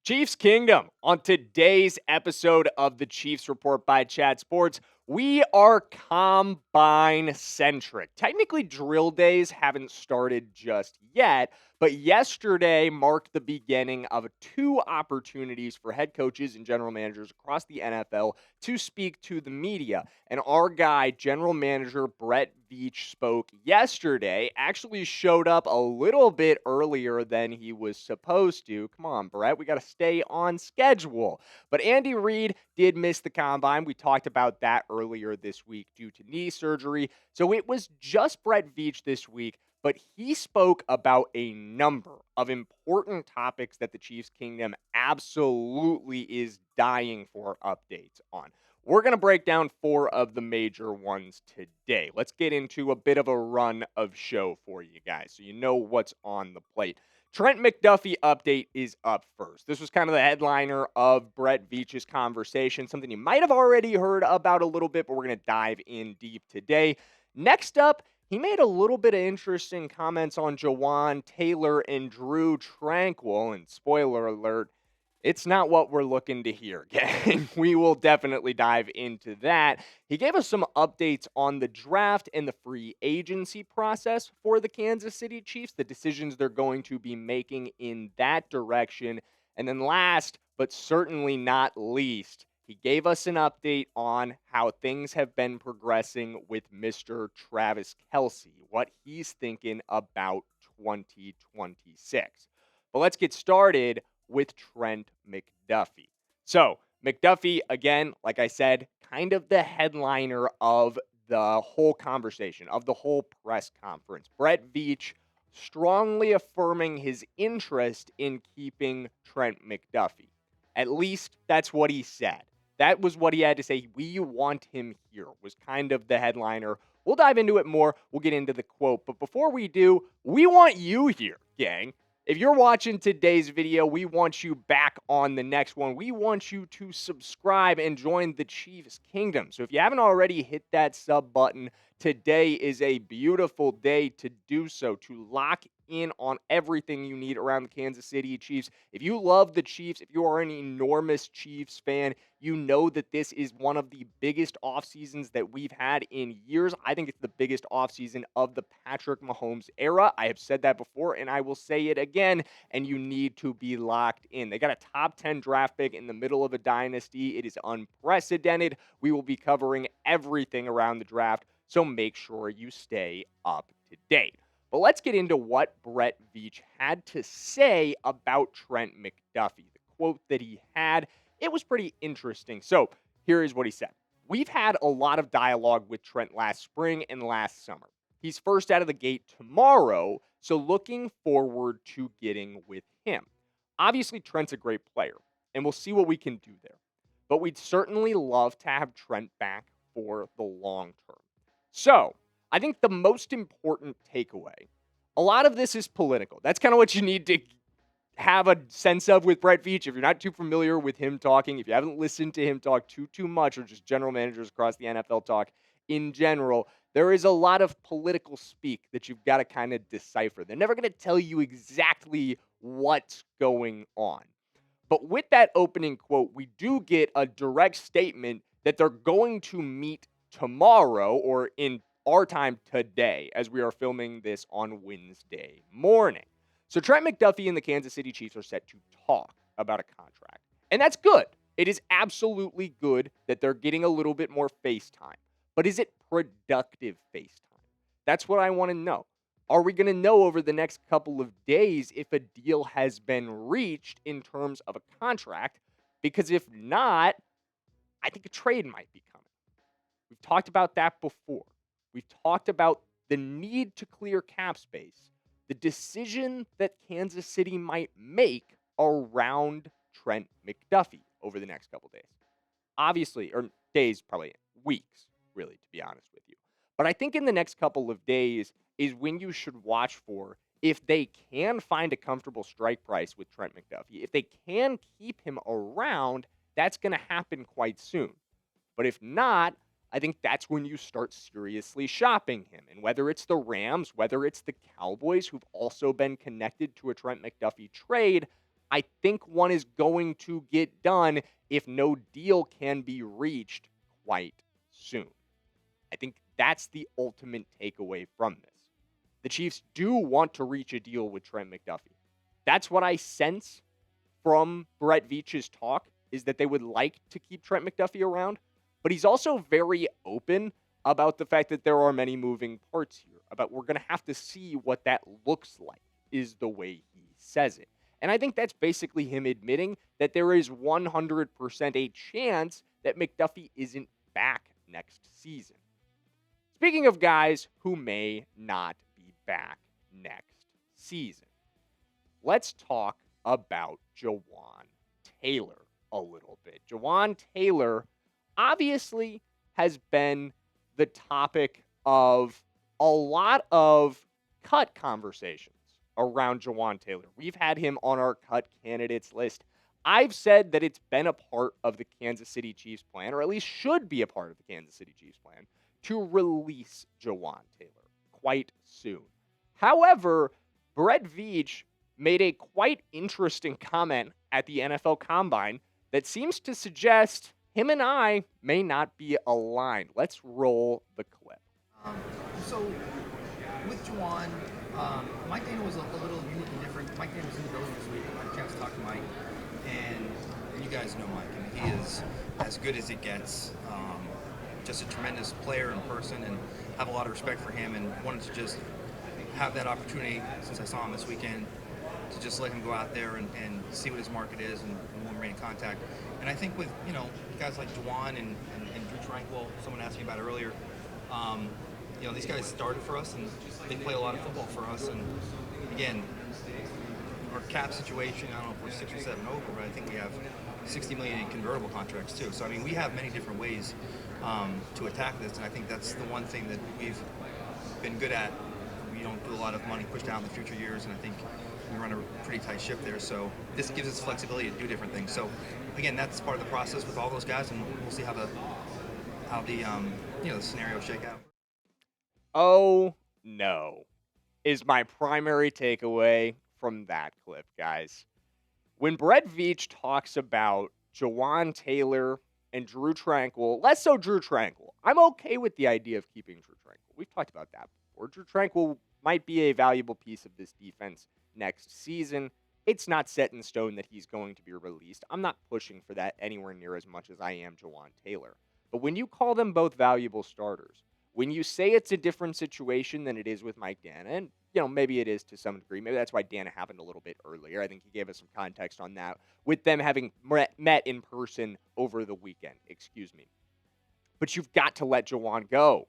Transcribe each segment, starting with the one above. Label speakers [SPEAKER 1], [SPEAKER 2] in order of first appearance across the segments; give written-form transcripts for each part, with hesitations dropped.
[SPEAKER 1] Chiefs Kingdom. On today's episode of the Chiefs Report by Chat Sports, we are combine centric. Technically, drill days haven't started just yet, but yesterday marked the beginning of two opportunities for head coaches and general managers across the NFL to speak to the media. And our guy, general manager Brett Veach, spoke yesterday, actually showed up a little bit earlier than he was supposed to. Come on, Brett, we got to stay on schedule. But Andy Reid did miss the combine. We talked about that earlier this week due to knee surgery. So it was just Brett Veach this week, but he spoke about a number of important topics that the Chiefs Kingdom absolutely is dying for updates on. We're going to break down four of the major ones today. Let's get into a bit of a run of show for you guys so you know what's on the plate. Trent McDuffie update is up first. This was kind of the headliner of Brett Veach's conversation, something you might have already heard about a little bit, but we're going to dive in deep today. Next up, he made a little bit of interesting comments on Jawaan Taylor and Drue Tranquill, and spoiler alert, it's not what we're looking to hear, gang. We will definitely dive into that. He gave us some updates on the draft and the free agency process for the Kansas City Chiefs, the decisions they're going to be making in that direction. And then last, but certainly not least, he gave us an update on how things have been progressing with Mr. Travis Kelce, what he's thinking about 2026. But let's get started with Trent McDuffie. So, McDuffie, again, like I said, kind of the headliner of the whole conversation, of the whole press conference. Brett Veach strongly affirming his interest in keeping Trent McDuffie. At least that's what he said. That was what he had to say. We want him here, was kind of the headliner. We'll dive into it more. We'll get into the quote. But before we do, we want you here, gang. If you're watching today's video, we want you back on the next one. We want you to subscribe and join the Chiefs Kingdom. So if you haven't already hit that sub button, today is a beautiful day to do so, to lock in on everything you need around the Kansas City Chiefs. If you love the Chiefs, if you are an enormous Chiefs fan, you know that this is one of the biggest off seasons that we've had in years. I think it's the biggest off season of the Patrick Mahomes era. I have said that before, and I will say it again, and you need to be locked in. They got a top 10 draft pick in the middle of a dynasty. It is unprecedented. We will be covering everything around the draft, so make sure you stay up to date. But let's get into what Brett Veach had to say about Trent McDuffie. The quote that he had, it was pretty interesting. So here is what he said. We've had a lot of dialogue with Trent last spring and last summer. He's first out of the gate tomorrow, so looking forward to getting with him. Obviously, Trent's a great player, and we'll see what we can do there. But we'd certainly love to have Trent back for the long term. So, I think the most important takeaway, a lot of this is political. That's kind of what you need to have a sense of with Brett Veach. If you're not too familiar with him talking, if you haven't listened to him talk too much, or just general managers across the NFL talk in general, there is a lot of political speak that you've got to kind of decipher. They're never going to tell you exactly what's going on. But with that opening quote, we do get a direct statement that they're going to meet tomorrow, or in our time today, as we are filming this on Wednesday morning. So Trent McDuffie and the Kansas City Chiefs are set to talk about a contract. And that's good. It is absolutely good that they're getting a little bit more face time. But is it productive face time? That's what I want to know. Are we going to know over the next couple of days if a deal has been reached in terms of a contract? Because if not, I think a trade might be coming. We've talked about that before. We've talked about the need to clear cap space, the decision that Kansas City might make around Trent McDuffie over the next couple days. Obviously, or days, probably weeks, really, to be honest with you. But I think in the next couple of days is when you should watch for if they can find a comfortable strike price with Trent McDuffie. If they can keep him around, that's going to happen quite soon. But if not, I think that's when you start seriously shopping him. And whether it's the Rams, whether it's the Cowboys, who've also been connected to a Trent McDuffie trade, I think one is going to get done if no deal can be reached quite soon. I think that's the ultimate takeaway from this. The Chiefs do want to reach a deal with Trent McDuffie. That's what I sense from Brett Veach's talk, is that they would like to keep Trent McDuffie around, but he's also very open about the fact that there are many moving parts here, about we're going to have to see what that looks like, is the way he says it. And I think that's basically him admitting that there is 100% a chance that McDuffie isn't back next season. Speaking of guys who may not be back next season, let's talk about Jawaan Taylor a little bit. Jawaan Taylor obviously has been the topic of a lot of cut conversations around Jawaan Taylor. We've had him on our cut candidates list. I've said that it's been a part of the Kansas City Chiefs plan, or at least should be a part of the Kansas City Chiefs plan, to release Jawaan Taylor quite soon. However, Brett Veach made a quite interesting comment at the NFL Combine that seems to suggest him and I may not be aligned. Let's roll the clip.
[SPEAKER 2] So with Jawaan, Mike Dana was a little unique and different. Mike Dana was in the building this week. I had a chance to talk to Mike, and you guys know Mike. I mean, he is as good as it gets. Just a tremendous player in person, and have a lot of respect for him, and wanted to just have that opportunity, since I saw him this weekend, to just let him go out there and see what his market is, and we'll remain in contact. And I think with, guys like Jawaan and Drue Tranquill, someone asked me about it earlier, these guys started for us, and they play a lot of football for us. And again, our cap situation, I don't know if we're 6 or 7 over, but I think we have $60 million in convertible contracts too. So I mean, we have many different ways to attack this, and I think that's the one thing that we've been good at. We don't do a lot of money pushed out in the future years, and I think we run a pretty tight ship there. So this gives us flexibility to do different things. So again, that's part of the process with all those guys, and we'll see how the scenarios shake out.
[SPEAKER 1] Oh no, is my primary takeaway from that clip, guys. When Brett Veach talks about Jawaan Taylor and Drue Tranquill, less so Drue Tranquill, I'm okay with the idea of keeping Drue Tranquill. We've talked about that before. Drue Tranquill might be a valuable piece of this defense next season. It's not set in stone that he's going to be released. I'm not pushing for that anywhere near as much as I am Jawaan Taylor. But when you call them both valuable starters, when you say it's a different situation than it is with Mike Dana, and maybe it is to some degree. Maybe that's why Dana happened a little bit earlier. I think he gave us some context on that with them having met in person over the weekend. Excuse me. But you've got to let Jawaan go.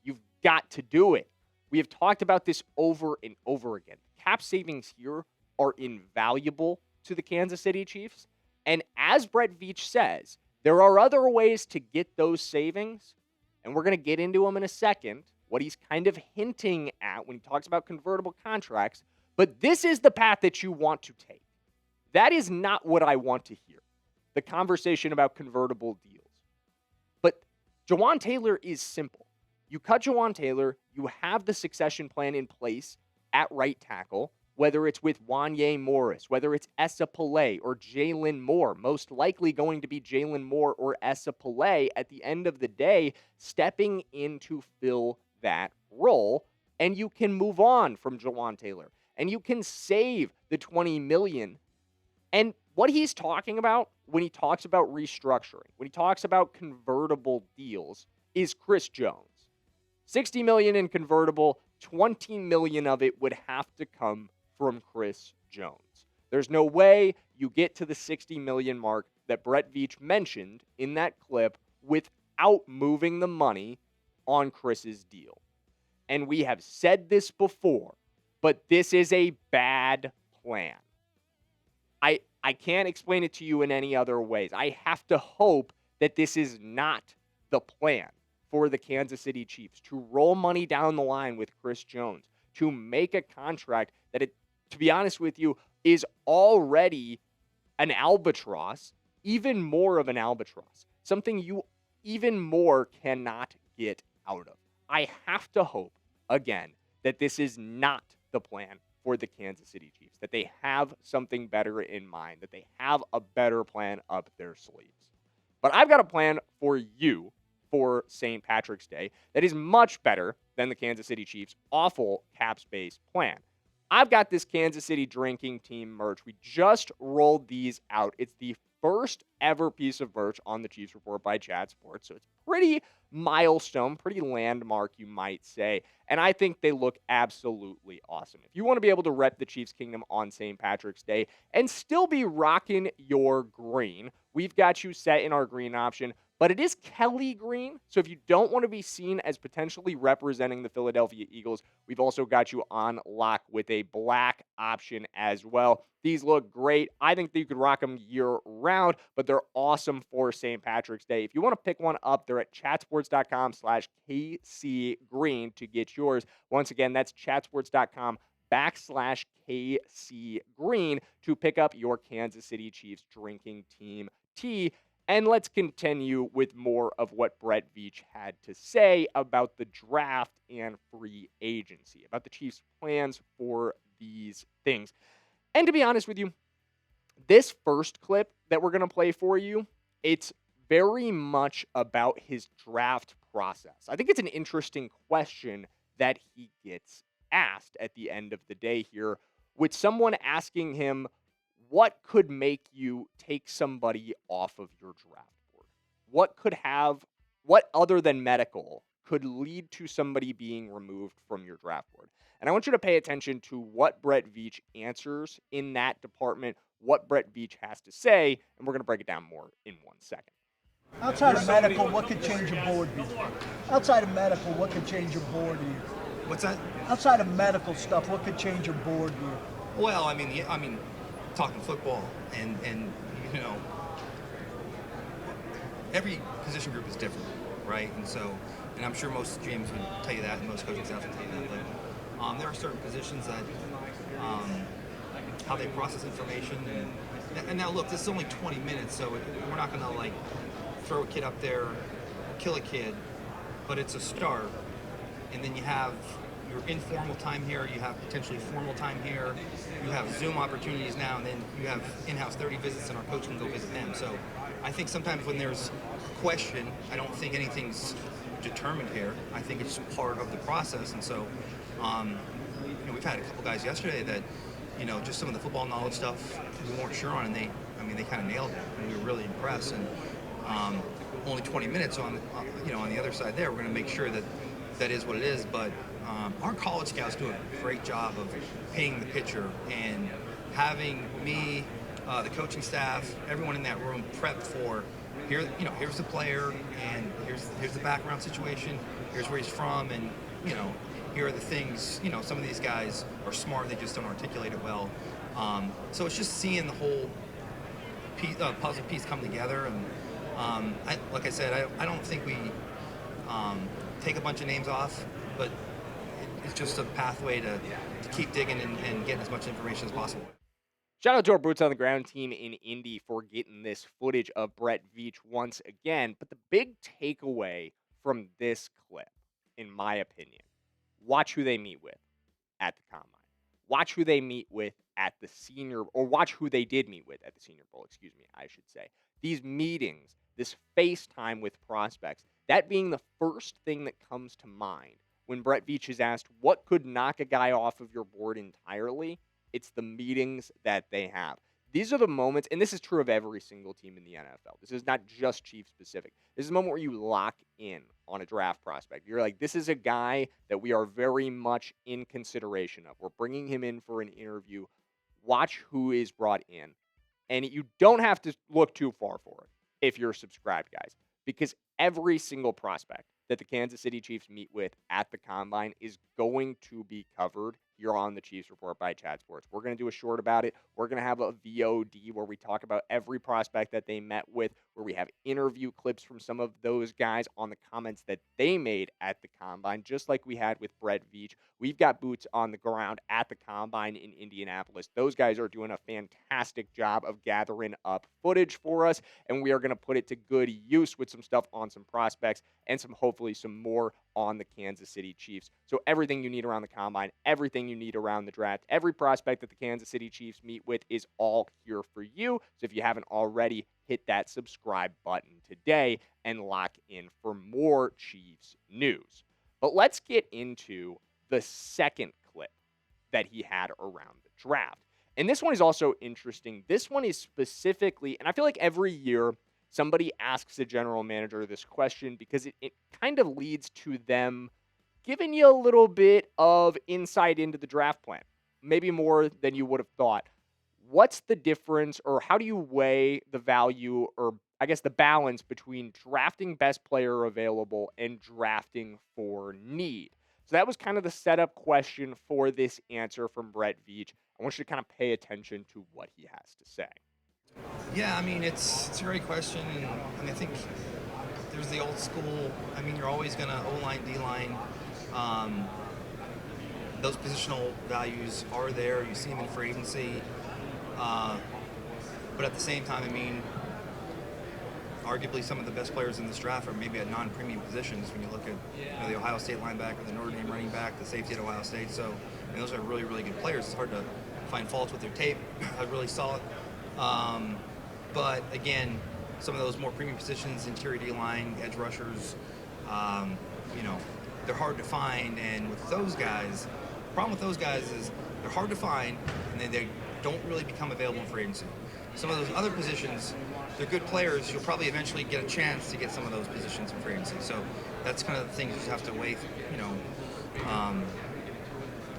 [SPEAKER 1] You've got to do it. We have talked about this over and over again. Cap savings here are invaluable to the Kansas City Chiefs. And as Brett Veach says, there are other ways to get those savings, and we're going to get into them in a second, what he's kind of hinting at when he talks about convertible contracts. But this is the path that you want to take. That is not what I want to hear, the conversation about convertible deals. But Jawaan Taylor is simple. You cut Jawaan Taylor, you have the succession plan in place at right tackle, whether it's with Wanye Morris, whether it's Essa Pillay or Jalen Moore, most likely going to be Jalen Moore or Essa Pillay at the end of the day, stepping in to fill that role, and you can move on from Jawaan Taylor, and you can save the $20 million. And what he's talking about when he talks about restructuring, when he talks about convertible deals, is Chris Jones. $60 million in convertible, $20 million of it would have to come from Chris Jones. There's no way you get to the $60 million mark that Brett Veach mentioned in that clip without moving the money on Chris's deal. And we have said this before, but this is a bad plan. I can't explain it to you in any other ways. I have to hope that this is not the plan for the Kansas City Chiefs, to roll money down the line with Chris Jones, to make a contract that, to be honest with you, is already an albatross, even more of an albatross, something you even more cannot get out of. I have to hope, again, that this is not the plan for the Kansas City Chiefs, that they have something better in mind, that they have a better plan up their sleeves. But I've got a plan for you for St. Patrick's Day that is much better than the Kansas City Chiefs' awful cap space plan. I've got this Kansas City drinking team merch. We just rolled these out. It's the first ever piece of merch on the Chiefs Report by Chat Sports. So it's pretty milestone, pretty landmark, you might say. And I think they look absolutely awesome. If you want to be able to rep the Chiefs Kingdom on St. Patrick's Day and still be rocking your green, we've got you set in our green option. But it is Kelly green. So if you don't want to be seen as potentially representing the Philadelphia Eagles, we've also got you on lock with a black option as well. These look great. I think that you could rock them year round, but they're awesome for St. Patrick's Day. If you want to pick one up, they're at chatsports.com/KCGreen to get yours. Once again, that's chatsports.com/KCGreen to pick up your Kansas City Chiefs drinking team tee. And let's continue with more of what Brett Veach had to say about the draft and free agency, about the Chiefs' plans for these things. And to be honest with you, this first clip that we're going to play for you, it's very much about his draft process. I think it's an interesting question that he gets asked at the end of the day here, with someone asking him, what could make you take somebody off of your draft board? What other than medical could lead to somebody being removed from your draft board? And I want you to pay attention to what Brett Veach answers in that department, what Brett Veach has to say, and we're going to break it down more in 1 second.
[SPEAKER 3] Outside of medical, what could change your board? Outside of medical, what could change your board here?
[SPEAKER 2] What's that?
[SPEAKER 3] Outside of medical stuff, what could change your board here?
[SPEAKER 2] Well, I mean, talking football, and you know, every position group is different, right? And I'm sure most GMs would tell you that, and most coaching staffs would tell you that. But there are certain positions that how they process information, and now look, this is only 20 minutes, so we're not gonna like throw a kid up there, kill a kid, but it's a start, and then you have your informal time here, you have potentially formal time here, you have Zoom opportunities now, and then you have in-house 30 visits, and our coach can go visit them. So I think sometimes when there's a question, I don't think anything's determined here. I think it's part of the process. And so, we've had a couple guys yesterday that, just some of the football knowledge stuff we weren't sure on, and they kind of nailed it, and we were really impressed. And only 20 minutes on the other side there, we're going to make sure that is what it is. But our college scouts do a great job of painting the picture and having me, the coaching staff, everyone in that room prepped for here's the player, and here's the background situation, here's where he's from, and here are the things. Some of these guys are smart, they just don't articulate it well. So it's just seeing the whole puzzle piece come together. And like I said, I don't think we take a bunch of names off, but it's just a pathway to keep digging and getting as much information as possible.
[SPEAKER 1] Shout out to our Boots on the Ground team in Indy for getting this footage of Brett Veach once again. But the big takeaway from this clip, in my opinion, watch who they meet with at the Combine. Watch who they meet with at the Senior, or watch who they did meet with at the Senior Bowl, I should say. These meetings, this FaceTime with prospects, that being the first thing that comes to mind when Brett Veach is asked what could knock a guy off of your board entirely. It's the meetings that they have. These are the moments, and this is true of every single team in the NFL. This is not just Chiefs specific. This is a moment where you lock in on a draft prospect. You're like, this is a guy that we are very much in consideration of. We're bringing him in for an interview. Watch who is brought in. And you don't have to look too far for it if you're subscribed, guys, because every single prospect that the Kansas City Chiefs meet with at the Combine is going to be covered here on the Chiefs Report by Chat Sports. We're going to do a short about it. We're going to have a VOD where we talk about every prospect that they met with, where we have interview clips from some of those guys on the comments that they made at the Combine, just like we had with Brett Veach. We've got boots on the ground at the Combine in Indianapolis. Those guys are doing a fantastic job of gathering up footage for us, and we are going to put it to good use with some stuff on some prospects and hopefully some more on the Kansas City Chiefs. So everything you need around the combine, everything you need around the draft, every prospect that the Kansas City Chiefs meet with is all here for you. So if you haven't already, hit that subscribe button today and lock in for more Chiefs news. But let's get into the second clip that he had around the draft. And this one is also interesting. This one is specifically, and I feel like every year somebody asks a general manager this question because it kind of leads to them giving you a little bit of insight into the draft plan, maybe more than you would have thought. What's the difference, or how do you weigh the value, or I guess the balance between drafting best player available and drafting for need? So that was kind of the setup question for this answer from Brett Veach. I want you to kind of pay attention to what he has to say.
[SPEAKER 2] Yeah, I mean, it's a great question. I mean, I think there's the old school. I mean, you're always going to O-line, D-line. Those positional values are there. You see them in free agency. But at the same time, I mean, arguably some of the best players in this draft are maybe at non-premium positions when you look at the Ohio State linebacker, the Notre Dame running back, the safety at Ohio State. So I mean, those are really, really good players. It's hard to find faults with their tape. I really saw it. But again, some of those more premium positions, interior D-line, edge rushers, they're hard to find. And with those guys, the problem with those guys is they're hard to find, and then they don't really become available in free agency. Some of those other positions, they're good players. You'll probably eventually get a chance to get some of those positions in free agency. So that's kind of the things you just have to weigh,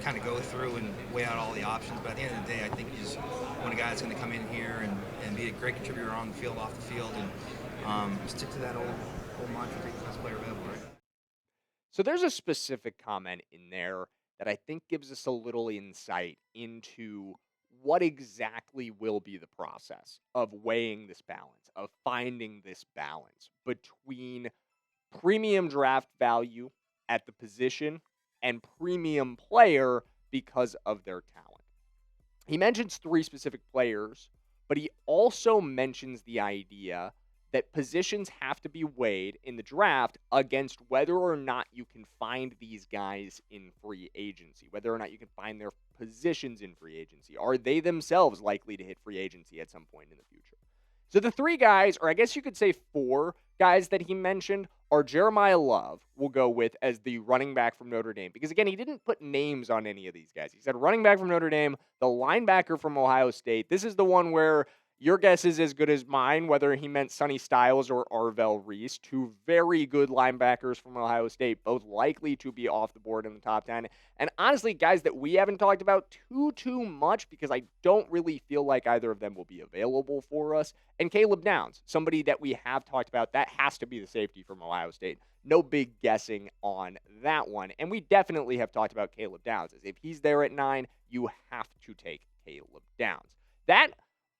[SPEAKER 2] kind of go through and weigh out all the options. But at the end of the day, I think you just want a guy that's going to come in here and be a great contributor on the field, off the field, and stick to that old mantra, take the best player available, right?
[SPEAKER 1] So there's a specific comment in there that I think gives us a little insight into what exactly will be the process of weighing this balance, of finding this balance between premium draft value at the position and premium player because of their talent. He mentions three specific players, but he also mentions the idea that positions have to be weighed in the draft against whether or not you can find these guys in free agency, whether or not you can find their positions in free agency. Are they themselves likely to hit free agency at some point in the future? So the three guys, or I guess you could say four guys that he mentioned, are Jeremiyah Love, we'll go with as the running back from Notre Dame. Because again, he didn't put names on any of these guys. He said running back from Notre Dame, the linebacker from Ohio State. This is the one where your guess is as good as mine, whether he meant Sonny Styles or Arvell Reese, two very good linebackers from Ohio State, both likely to be off the board in the top 10. And honestly, guys that we haven't talked about too much because I don't really feel like either of them will be available for us. And Caleb Downs, somebody that we have talked about, that has to be the safety from Ohio State. No big guessing on that one. And we definitely have talked about Caleb Downs. As if he's there at 9, you have to take Caleb Downs.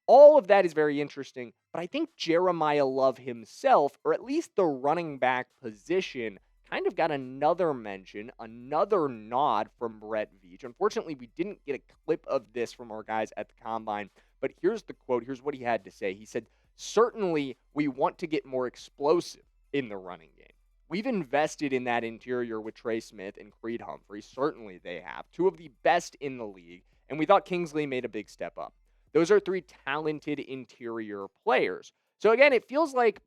[SPEAKER 1] All of that is very interesting, but I think Jeremiyah Love himself, or at least the running back position, kind of got another mention, another nod from Brett Veach. Unfortunately, we didn't get a clip of this from our guys at the Combine, but here's the quote. Here's what he had to say. He said, "Certainly, we want to get more explosive in the running game. We've invested in that interior with Trey Smith and Creed Humphrey. Certainly they have. Two of the best in the league, and we thought Kingsley made a big step up. Those are three talented interior players." So again, it feels like,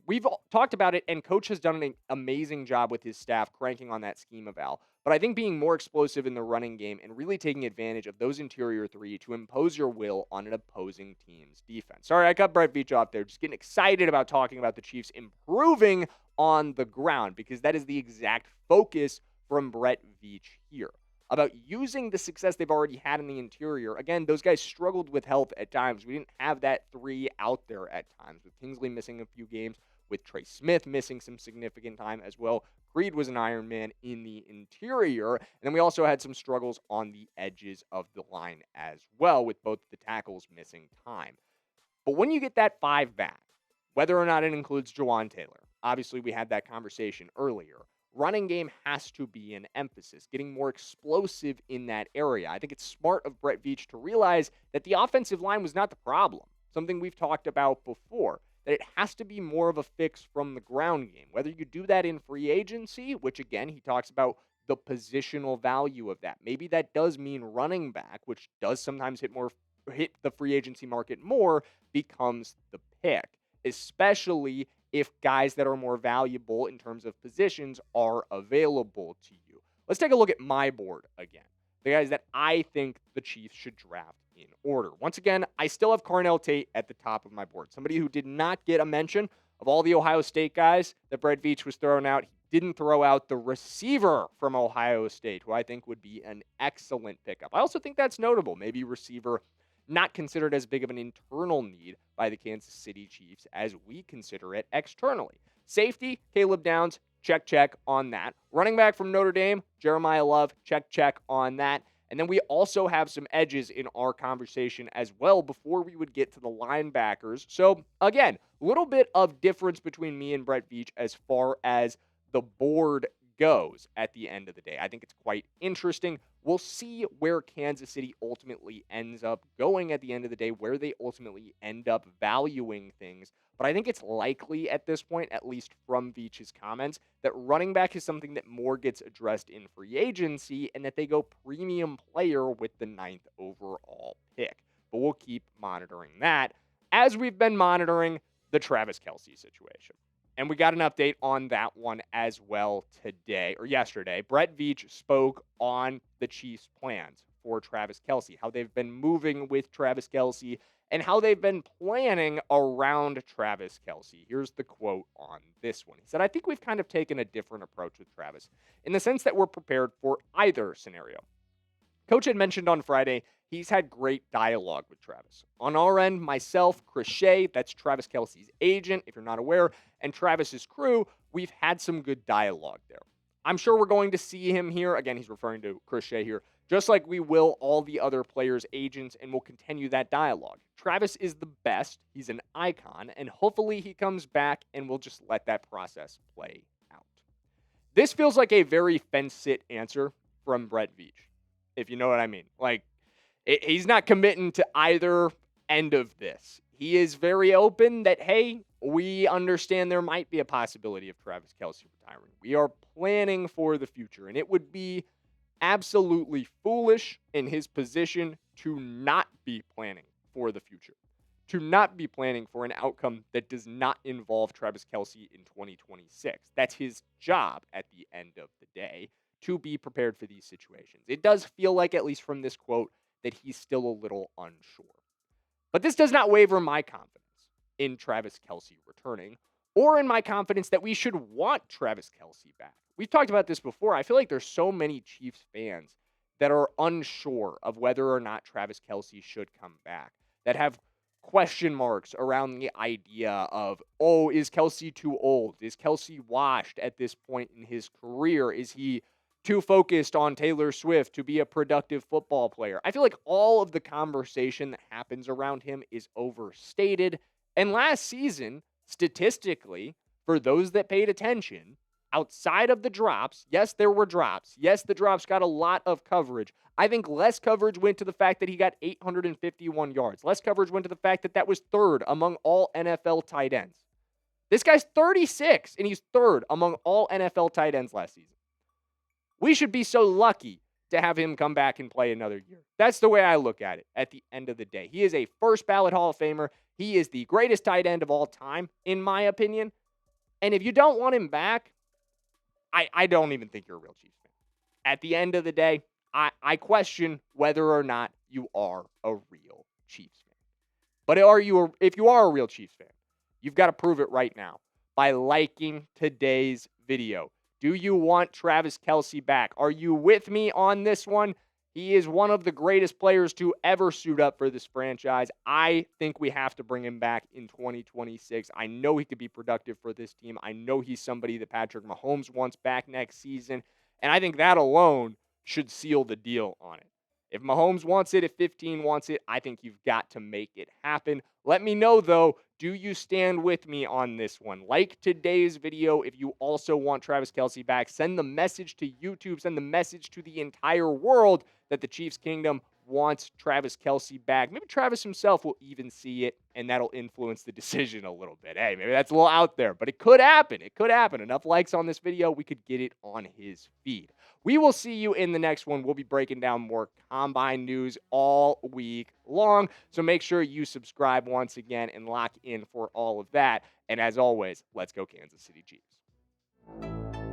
[SPEAKER 1] we've talked about it, and coach has done an amazing job with his staff cranking on that scheme eval. But I think being more explosive in the running game and really taking advantage of those interior three to impose your will on an opposing team's defense. Sorry, I cut Brett Veach off there. Just getting excited about talking about the Chiefs improving on the ground because that is the exact focus from Brett Veach here. About using the success they've already had in the interior. Again, those guys struggled with health at times. We didn't have that three out there at times, with Kingsley missing a few games, with Trey Smith missing some significant time as well. Creed was an Iron Man in the interior. And then we also had some struggles on the edges of the line as well, with both the tackles missing time. But when you get that 5 back, whether or not it includes Jawaan Taylor, obviously we had that conversation earlier, running game has to be an emphasis, getting more explosive in that area. I think it's smart of Brett Veach to realize that the offensive line was not the problem, something we've talked about before. that it has to be more of a fix from the ground game. Whether you do that in free agency, which again, he talks about the positional value of that. Maybe that does mean running back, which does sometimes hit the free agency market more, becomes the pick, especially if guys that are more valuable in terms of positions are available to you. Let's take a look at my board again. The guys that I think the Chiefs should draft in order. Once again, I still have Carnell Tate at the top of my board. Somebody who did not get a mention of all the Ohio State guys that Brett Veach was throwing out. He didn't throw out the receiver from Ohio State, who I think would be an excellent pickup. I also think that's notable. Maybe receiver not considered as big of an internal need by the Kansas City Chiefs as we consider it externally. Safety, Caleb Downs, check on that. Running back from Notre Dame, Jeremiyah Love, check on that. And then we also have some edges in our conversation as well before we would get to the linebackers. So, again, a little bit of difference between me and Brett Veach as far as the board goes at the end of the day. I think it's quite interesting. We'll see where Kansas City ultimately ends up going at the end of the day, where they ultimately end up valuing things. But I think it's likely at this point, at least from Veach's comments, that running back is something that more gets addressed in free agency and that they go premium player with the 9th overall pick. But we'll keep monitoring that as we've been monitoring the Travis Kelce situation. And we got an update on that one as well today, or yesterday. Brett Veach spoke on the Chiefs' plans for Travis Kelce, how they've been moving with Travis Kelce, and how they've been planning around Travis Kelce. Here's the quote on this one. He said, I think we've kind of taken a different approach with Travis in the sense that we're prepared for either scenario. Coach had mentioned on Friday he's had great dialogue with Travis. On our end, myself, Chris Shea, that's Travis Kelce's agent, if you're not aware, and Travis's crew, we've had some good dialogue there. I'm sure we're going to see him here. Again, he's referring to Chris Shea here, just like we will all the other players' agents, and we'll continue that dialogue. Travis is the best. He's an icon, and hopefully he comes back, and we'll just let that process play out. This feels like a very fence-sit answer from Brett Veach, if you know what I mean. Like, he's not committing to either end of this. He is very open that, hey, we understand there might be a possibility of Travis Kelce retiring. We are planning for the future, and it would be absolutely foolish in his position to not be planning for the future, to not be planning for an outcome that does not involve Travis Kelce in 2026. That's his job at the end of the day, to be prepared for these situations. It does feel like, at least from this quote, that he's still a little unsure. But this does not waver my confidence in Travis Kelce returning, or in my confidence that we should want Travis Kelce back. We've talked about this before. I feel like there's so many Chiefs fans that are unsure of whether or not Travis Kelce should come back, that have question marks around the idea of, oh, is Kelce too old? Is Kelce washed at this point in his career? Is he too focused on Taylor Swift to be a productive football player? I feel like all of the conversation that happens around him is overstated. And last season, statistically, for those that paid attention, outside of the drops, yes, there were drops. Yes, the drops got a lot of coverage. I think less coverage went to the fact that he got 851 yards. Less coverage went to the fact that that was third among all NFL tight ends. This guy's 36, and he's third among all NFL tight ends last season. We should be so lucky to have him come back and play another year. That's the way I look at it at the end of the day. He is a first ballot Hall of Famer. He is the greatest tight end of all time, in my opinion. And if you don't want him back, I don't even think you're a real Chiefs fan. At the end of the day, I question whether or not you are a real Chiefs fan. But if you are a real Chiefs fan, you've got to prove it right now by liking today's video. Do you want Travis Kelce back? Are you with me on this one? He is one of the greatest players to ever suit up for this franchise. I think we have to bring him back in 2026. I know he could be productive for this team. I know he's somebody that Patrick Mahomes wants back next season. And I think that alone should seal the deal on it. If Mahomes wants it, if 15 wants it, I think you've got to make it happen. Let me know, though, do you stand with me on this one? Like today's video if you also want Travis Kelce back. Send the message to YouTube. Send the message to the entire world that the Chiefs Kingdom wants Travis Kelce back. Maybe Travis himself will even see it, and that'll influence the decision a little bit. Hey, maybe that's a little out there, but it could happen. It could happen. Enough likes on this video, we could get it on his feed. We will see you in the next one. We'll be breaking down more combine news all week long. So make sure you subscribe once again and lock in for all of that. And as always, let's go Kansas City Chiefs.